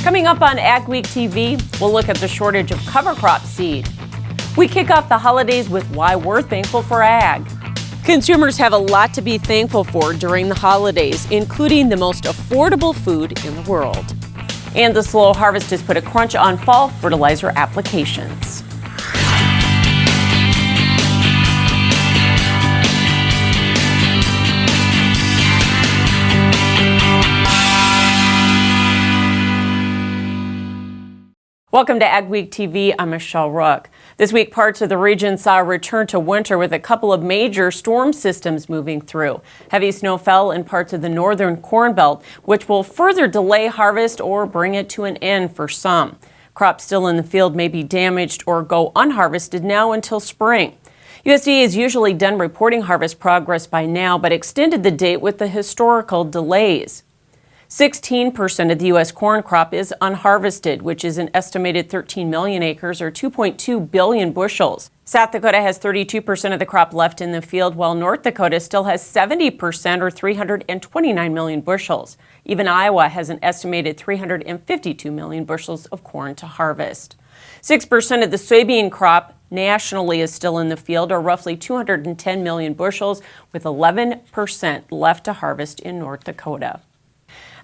Coming up on AgweekTV, we'll look at the shortage of cover crop seed. We kick off the holidays with why we're thankful for ag. Consumers have a lot to be thankful for during the holidays, including the most affordable food in the world. And the slow harvest has put a crunch on fall fertilizer applications. Welcome to AgweekTV. I'm Michelle Rook. This week, parts of the region saw a return to winter with a couple of major storm systems moving through. Heavy snow fell in parts of the northern Corn Belt, which will further delay harvest or bring it to an end for some. Crops still in the field may be damaged or go unharvested now until spring. USDA is usually done reporting harvest progress by now, but extended the date with the historical delays. 16% of the U.S. corn crop is unharvested, which is an estimated 13 million acres or 2.2 billion bushels. South Dakota has 32% of the crop left in the field, while North Dakota still has 70% or 329 million bushels. Even Iowa has an estimated 352 million bushels of corn to harvest. 6% of the soybean crop nationally is still in the field, or roughly 210 million bushels, with 11% left to harvest in North Dakota.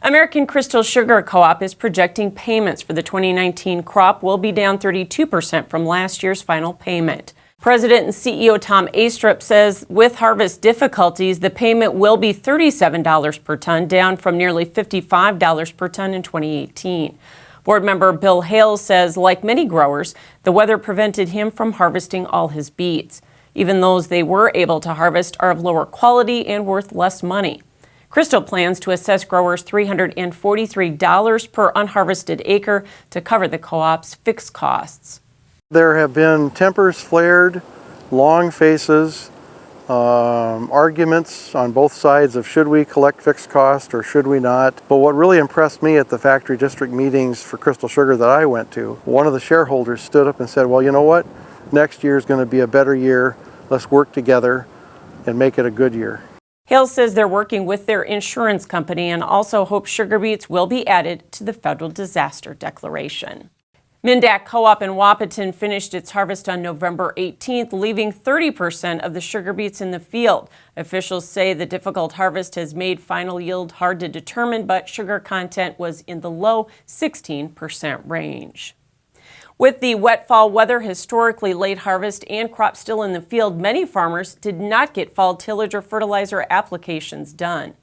American Crystal Sugar Co-op is projecting payments for the 2019 crop will be down 32% from last year's final payment. President and CEO Tom Astrup says with harvest difficulties, the payment will be $37 per ton, down from nearly $55 per ton in 2018. Board member Bill Hales says, like many growers, the weather prevented him from harvesting all his beets. Even those they were able to harvest are of lower quality and worth less money. Crystal plans to assess growers $343 per unharvested acre to cover the co-op's fixed costs. There have been tempers flared, long faces, arguments on both sides of should we collect fixed cost or should we not. But what really impressed me at the factory district meetings for Crystal Sugar that I went to, one of the shareholders stood up and said, well, you know what? Next year is going to be a better year. Let's work together and make it a good year. Hales says they're working with their insurance company and also hopes sugar beets will be added to the federal disaster declaration. Mindak Co-op in Wahpeton finished its harvest on November 18th, leaving 30% of the sugar beets in the field. Officials say the difficult harvest has made final yield hard to determine, but sugar content was in the low 16% range. With the wet fall weather, historically late harvest, and crops still in the field, many farmers did not get fall tillage or fertilizer applications done.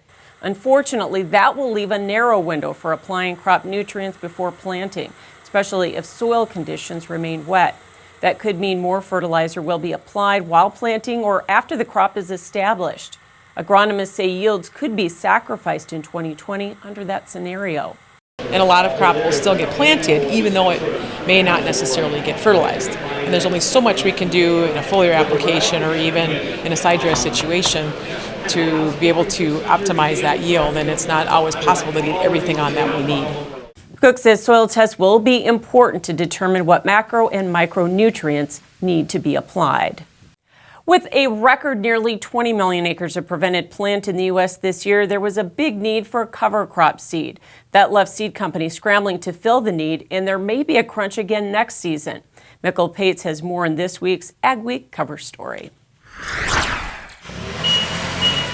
Unfortunately, that will leave a narrow window for applying crop nutrients before planting, especially if soil conditions remain wet. That could mean more fertilizer will be applied while planting or after the crop is established. Agronomists say yields could be sacrificed in 2020 under that scenario. And a lot of crop will still get planted, even though it may not necessarily get fertilized. And there's only so much we can do in a foliar application or even in a side dress situation to be able to optimize that yield, and it's not always possible to get everything on that we need. Cook says soil tests will be important to determine what macro and micronutrients need to be applied. With a record nearly 20 million acres of prevented plant in the U.S. this year, there was a big need for cover crop seed. That left seed companies scrambling to fill the need, and there may be a crunch again next season. Mikkel Pates has more in this week's Ag Week cover story.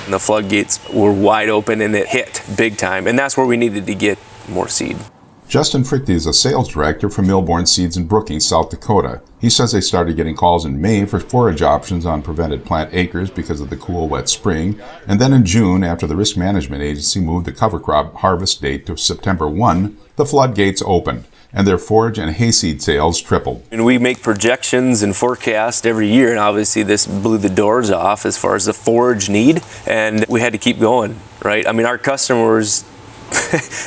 The floodgates were wide open and it hit big time, and that's where we needed to get more seed. Justin Frichte is a sales director for Millborn Seeds in Brookings, South Dakota. He says they started getting calls in May for forage options on prevented plant acres because of the cool, wet spring. And then in June, after the Risk Management Agency moved the cover crop harvest date to September 1, the floodgates opened, and their forage and hayseed sales tripled. And we make projections and forecasts every year, and obviously this blew the doors off as far as the forage need, and we had to keep going, right? I mean, our customers,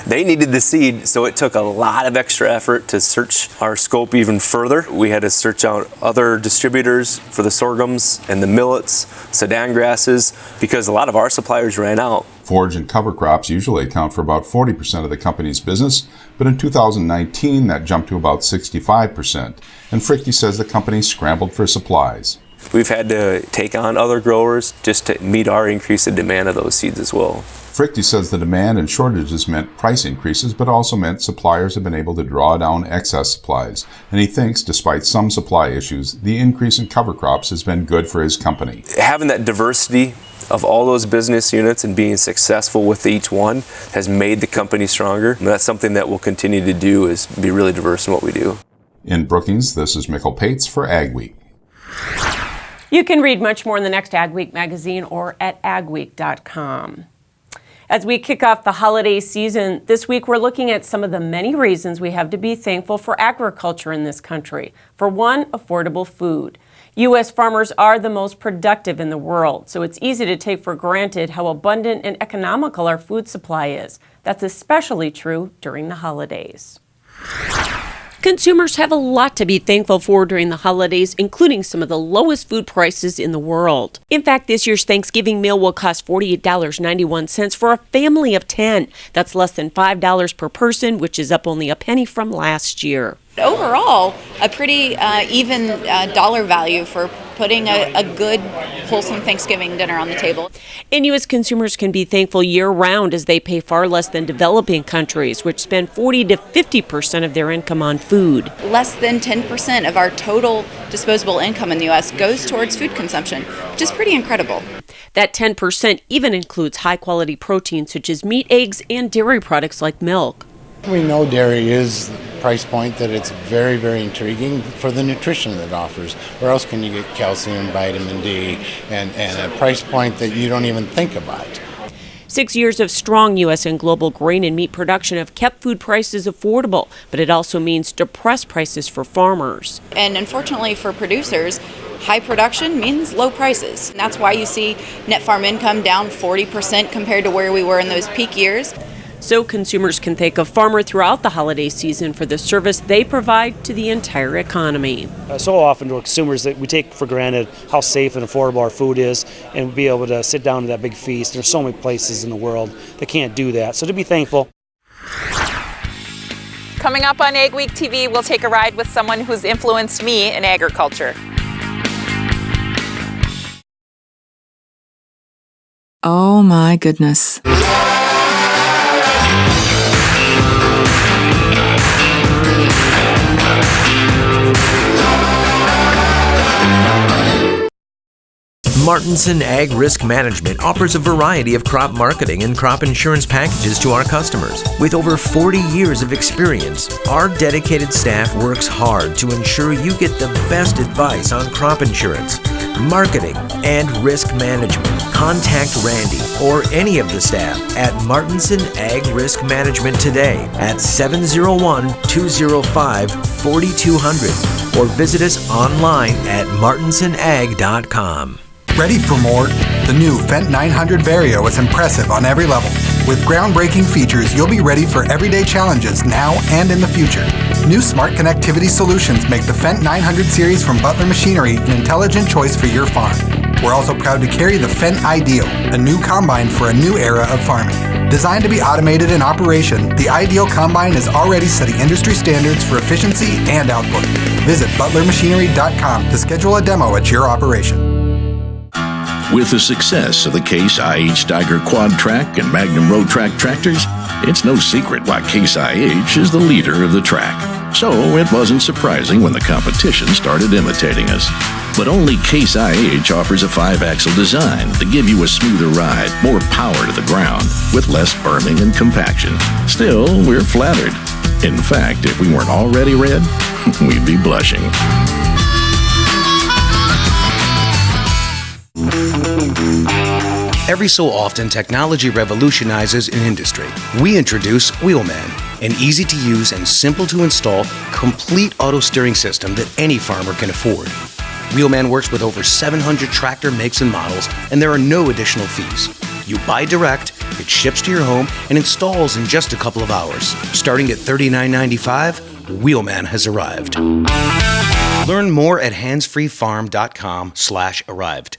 they needed the seed, so it took a lot of extra effort to search our scope even further. We had to search out other distributors for the sorghums and the millets, Sudan grasses, because a lot of our suppliers ran out. Forage and cover crops usually account for about 40% of the company's business, but in 2019 that jumped to about 65%. And Frichte says the company scrambled for supplies. We've had to take on other growers just to meet our increase in demand of those seeds as well. Frichty says the demand and shortages meant price increases, but also meant suppliers have been able to draw down excess supplies. And he thinks, despite some supply issues, the increase in cover crops has been good for his company. Having that diversity of all those business units and being successful with each one has made the company stronger. And that's something that we'll continue to do, is be really diverse in what we do. In Brookings, this is Mikkel Pates for Ag Week. You can read much more in the next Ag Week magazine or at agweek.com. As we kick off the holiday season, this week we're looking at some of the many reasons we have to be thankful for agriculture in this country. For one, affordable food. U.S. farmers are the most productive in the world, so it's easy to take for granted how abundant and economical our food supply is. That's especially true during the holidays. Consumers have a lot to be thankful for during the holidays, including some of the lowest food prices in the world. In fact, this year's Thanksgiving meal will cost $48.91 for a family of 10. That's less than $5 per person, which is up only a penny from last year. Overall, a pretty even dollar value for putting a good, wholesome Thanksgiving dinner on the table. And U.S. consumers can be thankful year-round as they pay far less than developing countries, which spend 40 to 50% of their income on food. Less than 10% of our total disposable income in the U.S. goes towards food consumption, which is pretty incredible. That 10% even includes high-quality proteins such as meat, eggs, and dairy products like milk. We know dairy is a price point that it's very, very intriguing for the nutrition that it offers. Where else can you get calcium, vitamin D, and a price point that you don't even think about? 6 years of strong U.S. and global grain and meat production have kept food prices affordable, but it also means depressed prices for farmers. And unfortunately for producers, high production means low prices. And that's why you see net farm income down 40% compared to where we were in those peak years. So consumers can thank a farmer throughout the holiday season for the service they provide to the entire economy. So often to consumers that we take for granted how safe and affordable our food is, and be able to sit down to that big feast. There's so many places in the world that can't do that. So to be thankful. Coming up on Ag Week TV, we'll take a ride with someone who's influenced me in agriculture. Oh my goodness. Martinson Ag Risk Management offers a variety of crop marketing and crop insurance packages to our customers. With over 40 years of experience, our dedicated staff works hard to ensure you get the best advice on crop insurance, marketing, and risk management. Contact Randy or any of the staff at Martinson Ag Risk Management today at 701-205-4200 or visit us online at martinsonag.com. Ready for more? The new Fendt 900 Vario is impressive on every level. With groundbreaking features, you'll be ready for everyday challenges now and in the future. New smart connectivity solutions make the Fendt 900 series from Butler Machinery an intelligent choice for your farm. We're also proud to carry the Fendt Ideal, a new combine for a new era of farming. Designed to be automated in operation, the Ideal combine is already setting industry standards for efficiency and output. Visit butlermachinery.com to schedule a demo at your operation. With the success of the Case IH Steiger Quad Track and Magnum Road Track tractors, it's no secret why Case IH is the leader of the track. So it wasn't surprising when the competition started imitating us. But only Case IH offers a 5-axle design to give you a smoother ride, more power to the ground, with less berming and compaction. Still, we're flattered. In fact, if we weren't already red, we'd be blushing. Every so often, technology revolutionizes an industry. We introduce Wheelman, an easy-to-use and simple-to-install, complete auto-steering system that any farmer can afford. Wheelman works with over 700 tractor makes and models, and there are no additional fees. You buy direct, it ships to your home, and installs in just a couple of hours. Starting at $39.95, Wheelman has arrived. Learn more at handsfreefarm.com/arrived.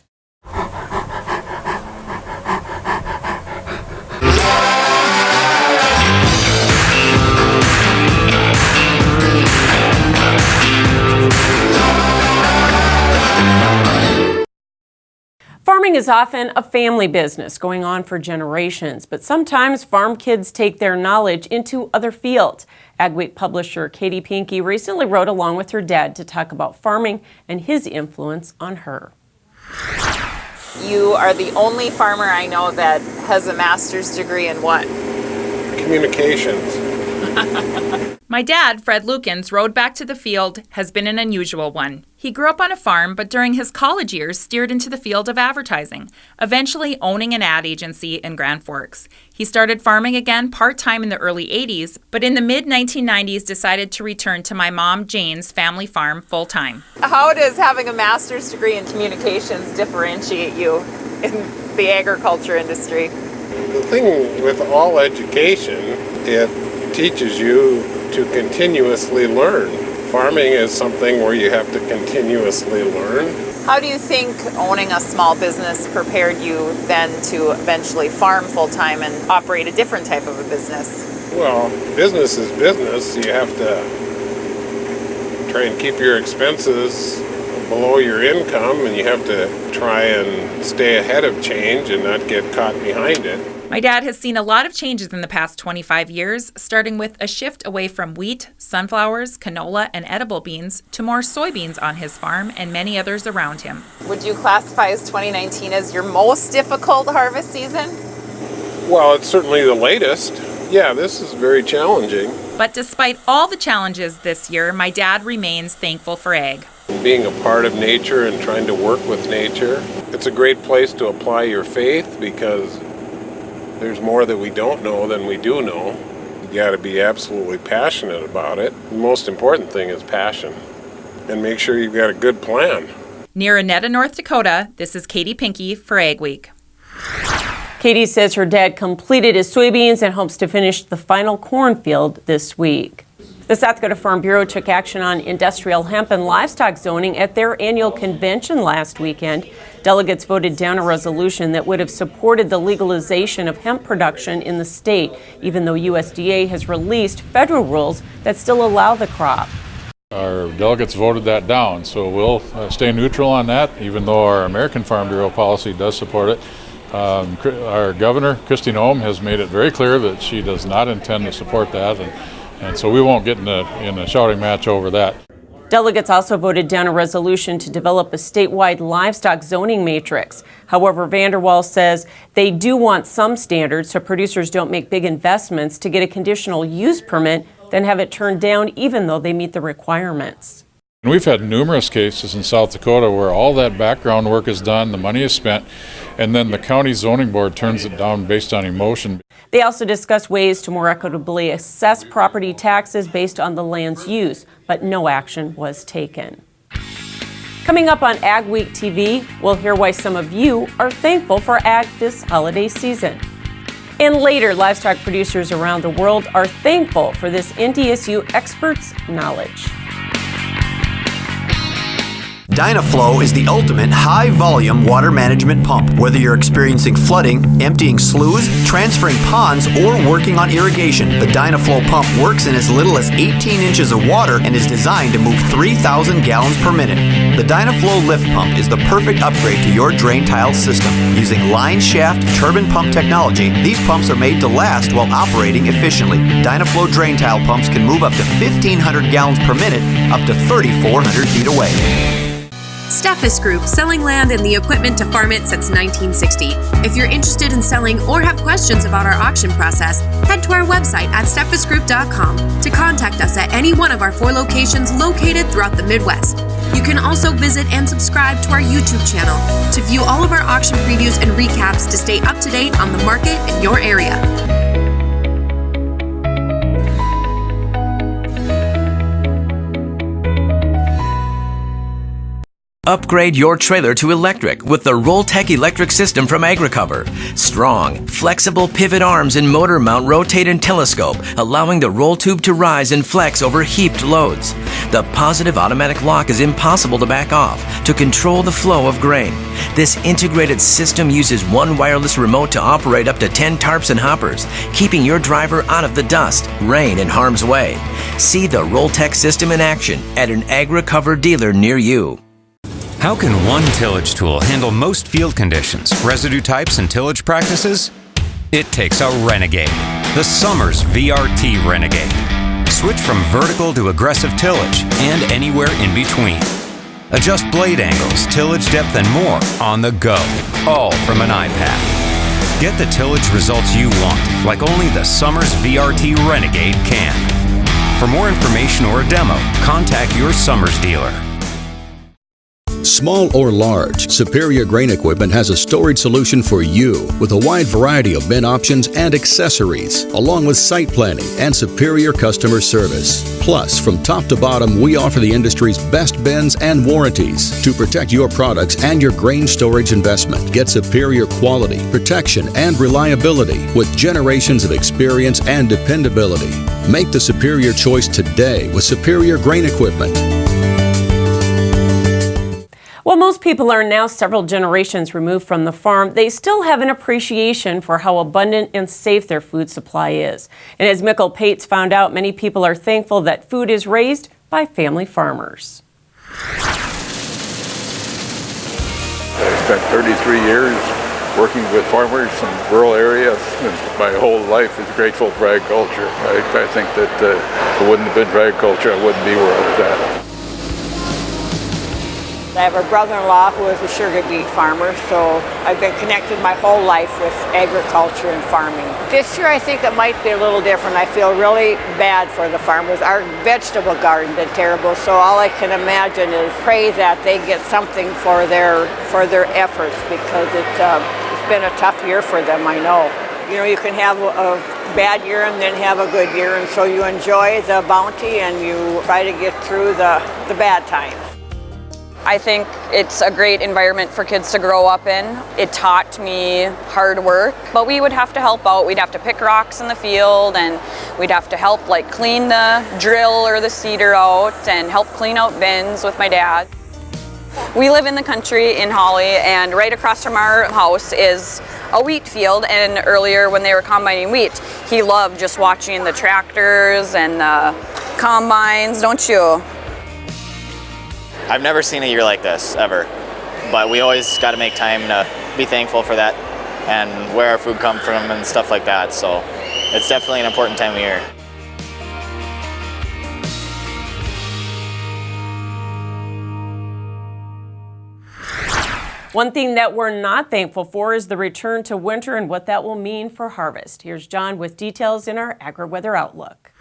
Farming Farming is often a family business going on for generations, but sometimes farm kids take their knowledge into other fields. AgWeek publisher Katie Pinky recently wrote along with her dad to talk about farming and his influence on her. You are the only farmer I know that has a master's degree in what? Communications. My dad, Fred Lukens, road back to the field has been an unusual one. He grew up on a farm, but during his college years steered into the field of advertising, eventually owning an ad agency in Grand Forks. He started farming again part-time in the early 80s, but in the mid-1990s decided to return to my mom, Jane's family farm full-time. How does having a master's degree in communications differentiate you in the agriculture industry? The thing with all education, it teaches you to continuously learn. Farming is something where you have to continuously learn. How do you think owning a small business prepared you then to eventually farm full-time and operate a different type of a business? Well, business is business. You have to try and keep your expenses below your income, and you have to try and stay ahead of change and not get caught behind it. My dad has seen a lot of changes in the past 25 years, starting with a shift away from wheat, sunflowers, canola, and edible beans to more soybeans on his farm and many others around him. Would you classify 2019 as your most difficult harvest season? Well, it's certainly the latest. Yeah, this is very challenging. But despite all the challenges this year, my dad remains thankful for ag. Being a part of nature and trying to work with nature, it's a great place to apply your faith because there's more that we don't know than we do know. You got to be absolutely passionate about it. The most important thing is passion. And make sure you've got a good plan. Near Annetta, North Dakota, this is Katie Pinky for Ag Week. Katie says her dad completed his soybeans and hopes to finish the final cornfield this week. The South Dakota Farm Bureau took action on industrial hemp and livestock zoning at their annual convention last weekend. Delegates voted down a resolution that would have supported the legalization of hemp production in the state, even though USDA has released federal rules that still allow the crop. Our delegates voted that down, so we'll stay neutral on that, even though our American Farm Bureau policy does support it. Our governor, Kristi Noem, has made it very clear that she does not intend to support that, and so we won't get in a shouting match over that. Delegates also voted down a resolution to develop a statewide livestock zoning matrix. However, Vanderwall says they do want some standards so producers don't make big investments to get a conditional use permit, then have it turned down even though they meet the requirements. And we've had numerous cases in South Dakota where all that background work is done, the money is spent, and then the county zoning board turns it down based on emotion. They also discussed ways to more equitably assess property taxes based on the land's use, but no action was taken. Coming up on Ag Week TV, we'll hear why some of you are thankful for ag this holiday season. And later, livestock producers around the world are thankful for this NDSU experts' knowledge. Dynaflow is the ultimate high-volume water management pump. Whether you're experiencing flooding, emptying sloughs, transferring ponds, or working on irrigation, the Dynaflow pump works in as little as 18 inches of water and is designed to move 3,000 gallons per minute. The Dynaflow lift pump is the perfect upgrade to your drain tile system. Using line shaft turbine pump technology, these pumps are made to last while operating efficiently. Dynaflow drain tile pumps can move up to 1,500 gallons per minute, up to 3,400 feet away. Steffes Group, selling land and the equipment to farm it since 1960. If you're interested in selling or have questions about our auction process, head to our website at steffesgroup.com to contact us at any one of our 4 locations located throughout the Midwest. You can also visit and subscribe to our YouTube channel to view all of our auction previews and recaps to stay up to date on the market in your area. Upgrade your trailer to electric with the Rolltech electric system from AgriCover. Strong, flexible pivot arms and motor mount rotate and telescope, allowing the roll tube to rise and flex over heaped loads. The positive automatic lock is impossible to back off to control the flow of grain. This integrated system uses one wireless remote to operate up to 10 tarps and hoppers, keeping your driver out of the dust, rain, and harm's way. See the Rolltech system in action at an AgriCover dealer near you. How can one tillage tool handle most field conditions, residue types, and tillage practices? It takes a Renegade, the Summers VRT Renegade. Switch from vertical to aggressive tillage and anywhere in between. Adjust blade angles, tillage depth, and more on the go, all from an iPad. Get the tillage results you want, like only the Summers VRT Renegade can. For more information or a demo, contact your Summers dealer. Small or large, Superior Grain Equipment has a storage solution for you with a wide variety of bin options and accessories, along with site planning and superior customer service. Plus, from top to bottom, we offer the industry's best bins and warranties to protect your products and your grain storage investment. Get superior quality, protection, and reliability with generations of experience and dependability. Make the superior choice today with Superior Grain Equipment. While most people are now several generations removed from the farm, they still have an appreciation for how abundant and safe their food supply is. And as Mikkel Pates found out, many people are thankful that food is raised by family farmers. I spent 33 years working with farmers in rural areas, and my whole life is grateful for agriculture. I think that if it wouldn't have been for agriculture, I wouldn't be where I was at. I have a brother-in-law who is a sugar beet farmer, so I've been connected my whole life with agriculture and farming. This year I think it might be a little different. I feel really bad for the farmers. Our vegetable garden did terrible, so all I can imagine is pray that they get something for their efforts, because it's been a tough year for them, I know. You know, you can have a bad year and then have a good year, and so you enjoy the bounty and you try to get through the bad times. I think it's a great environment for kids to grow up in. It taught me hard work, but we would have to help out. We'd have to pick rocks in the field, and we'd have to help like clean the drill or the seeder out and help clean out bins with my dad. We live in the country in Holly, and right across from our house is a wheat field, and earlier when they were combining wheat, he loved just watching the tractors and the combines, don't you? I've never seen a year like this, ever. But we always got to make time to be thankful for that and where our food comes from and stuff like that. So it's definitely an important time of year. One thing that we're not thankful for is the return to winter and what that will mean for harvest. Here's John with details in our AgriWeather Outlook.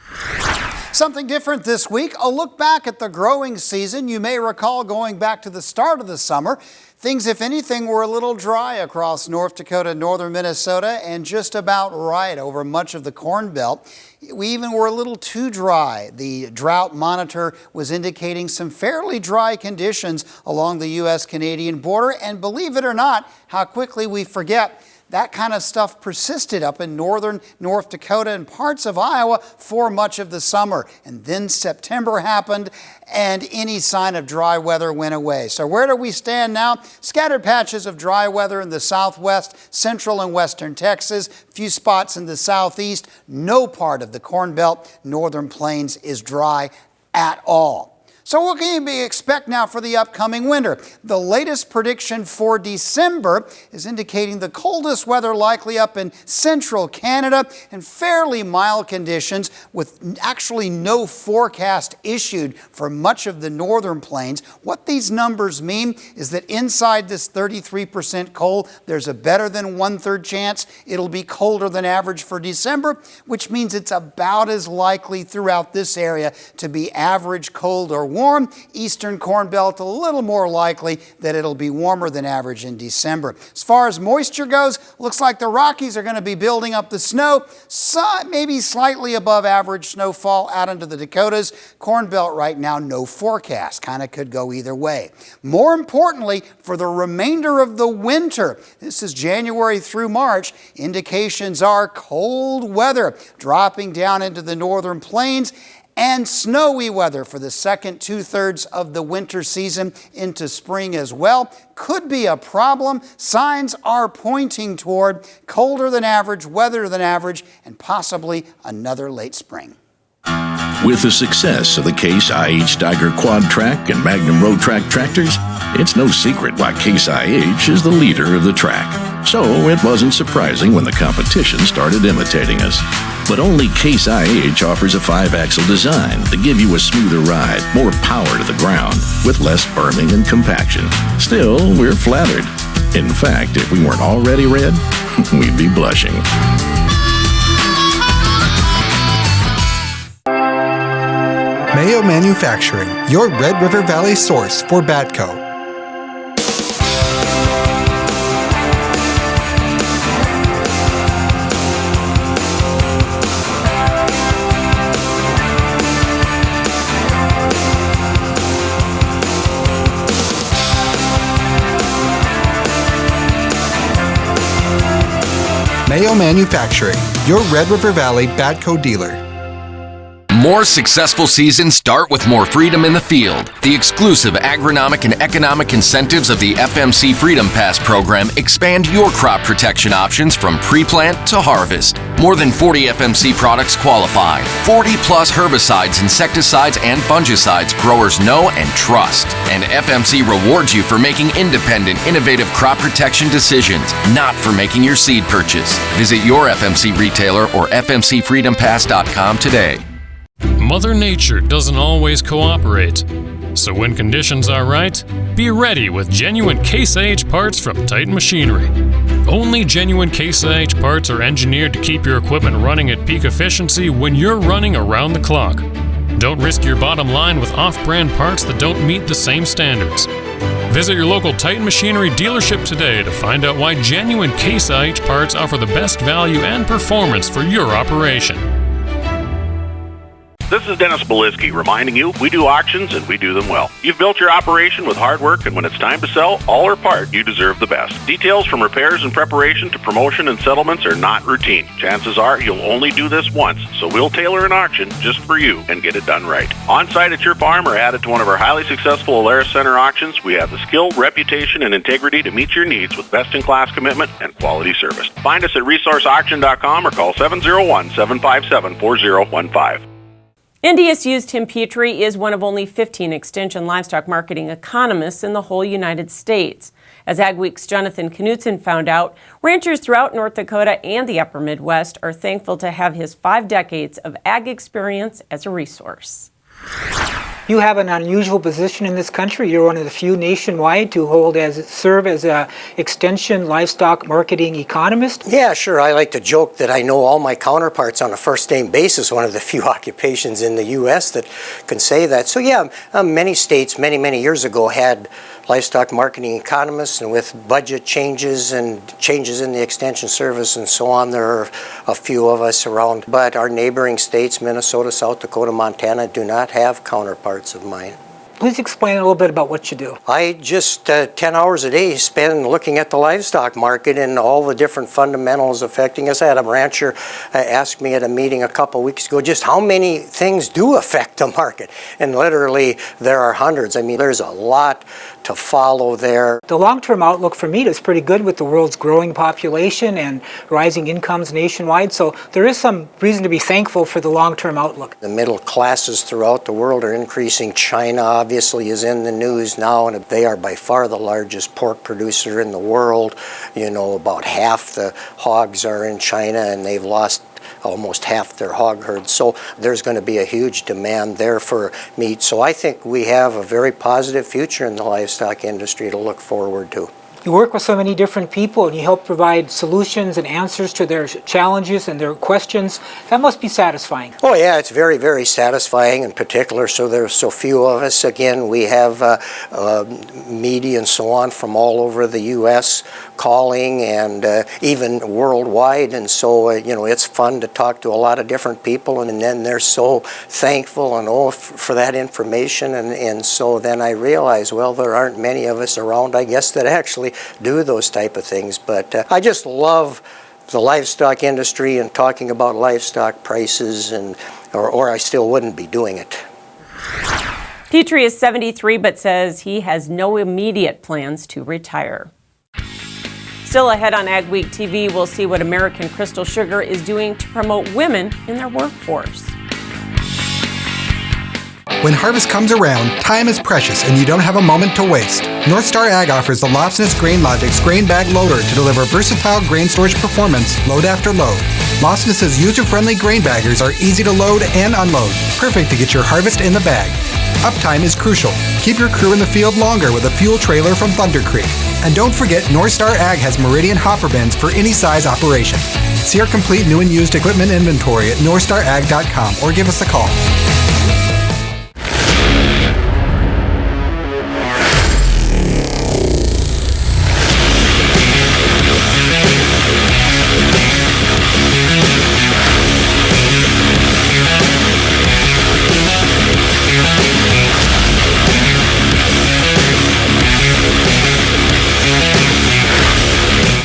Something different this week, a look back at the growing season. You may recall going back to the start of the summer, things, if anything, were a little dry across North Dakota, northern Minnesota, and just about right over much of the Corn Belt. We even were a little too dry. The drought monitor was indicating some fairly dry conditions along the U.S.-Canadian border, and believe it or not, how quickly we forget that kind of stuff persisted up in northern North Dakota and parts of Iowa for much of the summer. And then September happened and any sign of dry weather went away. So where do we stand now? Scattered patches of dry weather in the southwest, central and western Texas, few spots in the southeast. No part of the Corn Belt, northern plains is dry at all. So what can we expect now for the upcoming winter? The latest prediction for December is indicating the coldest weather likely up in central Canada and fairly mild conditions with actually no forecast issued for much of the northern plains. What these numbers mean is that inside this 33% cold, there's a better than 1/3 chance it'll be colder than average for December, which means it's about as likely throughout this area to be average cold or warm. Eastern Corn Belt, a little more likely that it'll be warmer than average in December. As far as moisture goes, looks like the Rockies are going to be building up the snow, maybe slightly above average snowfall out into the Dakotas. Corn Belt right now, no forecast. Kind of could go either way. More importantly, for the remainder of the winter, this is January through March, indications are cold weather dropping down into the northern plains and snowy weather for the second 2/3 of the winter season into spring as well. Could be a problem. Signs are pointing toward colder than average, weather than average, and possibly another late spring. With the success of the Case IH Steiger Quad Track and Magnum Road Track tractors, it's no secret why Case IH is the leader of the track. So it wasn't surprising when the competition started imitating us. But only Case IH offers a 5-axle design to give you a smoother ride, more power to the ground, with less berming and compaction. Still, we're flattered. In fact, if we weren't already red, we'd be blushing. Mayo Manufacturing, your Red River Valley source for Batco. Mayo Manufacturing, your Red River Valley Batco dealer. More successful seasons start with more freedom in the field. The exclusive agronomic and economic incentives of the FMC Freedom Pass program expand your crop protection options from pre-plant to harvest. More than 40 FMC products qualify. 40-plus herbicides, insecticides, and fungicides growers know and trust. And FMC rewards you for making independent, innovative crop protection decisions, not for making your seed purchase. Visit your FMC retailer or FMCFreedomPass.com today. Mother Nature doesn't always cooperate. So when conditions are right, be ready with genuine Case IH parts from Titan Machinery. Only genuine Case IH parts are engineered to keep your equipment running at peak efficiency when you're running around the clock. Don't risk your bottom line with off-brand parts that don't meet the same standards. Visit your local Titan Machinery dealership today to find out why genuine Case IH parts offer the best value and performance for your operation. This is Dennis Beliski reminding you we do auctions and we do them well. You've built your operation with hard work, and when it's time to sell, all or part, you deserve the best. Details from repairs and preparation to promotion and settlements are not routine. Chances are you'll only do this once, so we'll tailor an auction just for you and get it done right. On site at your farm or added to one of our highly successful Alaris Center auctions, we have the skill, reputation, and integrity to meet your needs with best-in-class commitment and quality service. Find us at resourceauction.com or call 701-757-4015. NDSU's Tim Petrie is one of only 15 extension livestock marketing economists in the whole United States. As AgWeek's Jonathan Knutson found out, ranchers throughout North Dakota and the upper Midwest are thankful to have his 5 decades of ag experience as a resource. You have an unusual position in this country. You're one of the few nationwide to serve as a extension livestock marketing economist. Yeah, sure. I like to joke that I know all my counterparts on a first-name basis, one of the few occupations in the U.S. that can say that. So yeah, many states many years ago had livestock marketing economists, and with budget changes and changes in the extension service and so on, there are a few of us around. But our neighboring states, Minnesota, South Dakota, Montana, do not have counterparts of mine. Please explain a little bit about what you do. I just 10 hours a day spend looking at the livestock market and all the different fundamentals affecting us. I had a rancher ask me at a meeting a couple weeks ago just how many things do affect the market. And literally there are hundreds. I mean, there's a lot to follow there. The long-term outlook for meat is pretty good with the world's growing population and rising incomes nationwide. So there is some reason to be thankful for the long-term outlook. The middle classes throughout the world are increasing. China obviously is in the news now, and they are by far the largest pork producer in the world. You know, about half the hogs are in China, and they've lost almost half their hog herd. So there's going to be a huge demand there for meat. So I think we have a very positive future in the livestock industry to look forward to. You work with so many different people and you help provide solutions and answers to their challenges and their questions. That must be satisfying. Oh yeah, it's very satisfying, in particular so there's so few of us. Again, we have media and so on from all over the U.S. calling and even worldwide, and so you know, it's fun to talk to a lot of different people, and then they're so thankful and for that information, and so then I realize, well, there aren't many of us around, I guess, that actually do those type of things. But I just love the livestock industry and talking about livestock prices, or I still wouldn't be doing it. Petrie is 73 but says he has no immediate plans to retire. Still ahead on AgweekTV, we'll see what American Crystal Sugar is doing to promote women in their workforce. When harvest comes around, time is precious and you don't have a moment to waste. North Star Ag offers the Lofsness Grain Logix grain bag loader to deliver versatile grain storage performance load after load. Lofsness's user-friendly grain baggers are easy to load and unload, perfect to get your harvest in the bag. Uptime is crucial. Keep your crew in the field longer with a fuel trailer from Thunder Creek. And don't forget, North Star Ag has Meridian hopper bins for any size operation. See our complete new and used equipment inventory at northstarag.com or give us a call.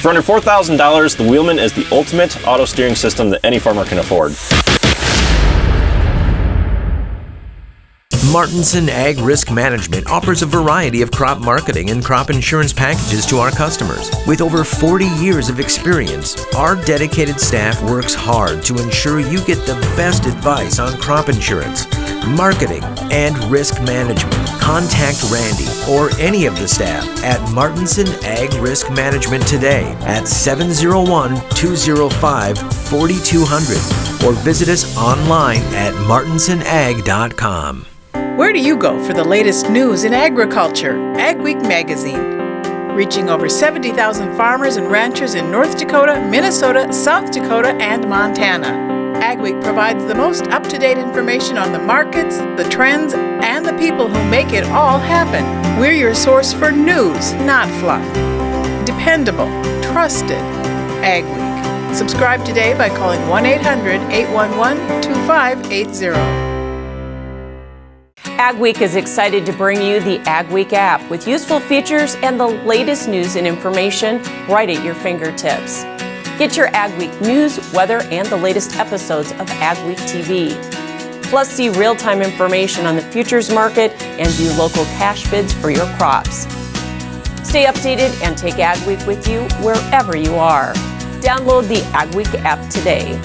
For under $4,000, the Wheelman is the ultimate auto steering system that any farmer can afford. Martinson Ag Risk Management offers a variety of crop marketing and crop insurance packages to our customers. With over 40 years of experience, our dedicated staff works hard to ensure you get the best advice on crop insurance, marketing, and risk management. Contact Randy or any of the staff at Martinson Ag Risk Management today at 701-205-4200 or visit us online at martinsonag.com. Where do you go for the latest news in agriculture? AgWeek magazine. Reaching over 70,000 farmers and ranchers in North Dakota, Minnesota, South Dakota, and Montana. AgWeek provides the most up-to-date information on the markets, the trends, and the people who make it all happen. We're your source for news, not fluff. Dependable, trusted. AgWeek. Subscribe today by calling 1-800-811-2580. AgWeek is excited to bring you the AgWeek app with useful features and the latest news and information right at your fingertips. Get your AgWeek news, weather, and the latest episodes of AgweekTV. Plus, see real-time information on the futures market and view local cash bids for your crops. Stay updated and take AgWeek with you wherever you are. Download the AgWeek app today.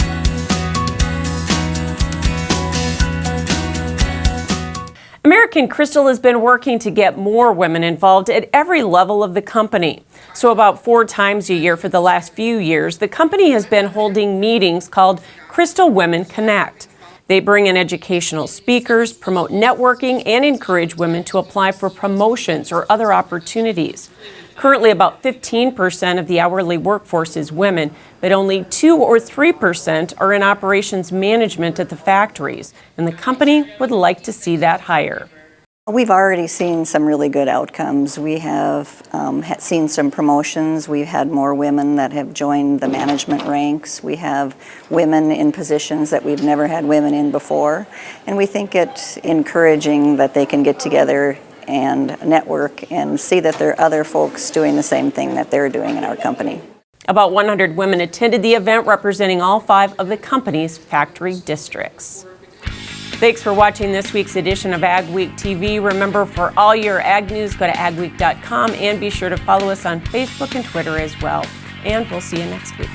American Crystal has been working to get more women involved at every level of the company. So about 4 times a year for the last few years, the company has been holding meetings called Crystal Women Connect. They bring in educational speakers, promote networking, and encourage women to apply for promotions or other opportunities. Currently, about 15% of the hourly workforce is women, but only 2 or 3% are in operations management at the factories, and the company would like to see that higher. We've already seen some really good outcomes. We have seen some promotions. We've had more women that have joined the management ranks. We have women in positions that we've never had women in before. And we think it's encouraging that they can get together and network and see that there are other folks doing the same thing that they're doing in our company. About 100 women attended the event representing all 5 of the company's factory districts. Thanks for watching this week's edition of AgweekTV. Remember, for all your ag news, go to agweek.com and be sure to follow us on Facebook and Twitter as well. And we'll see you next week.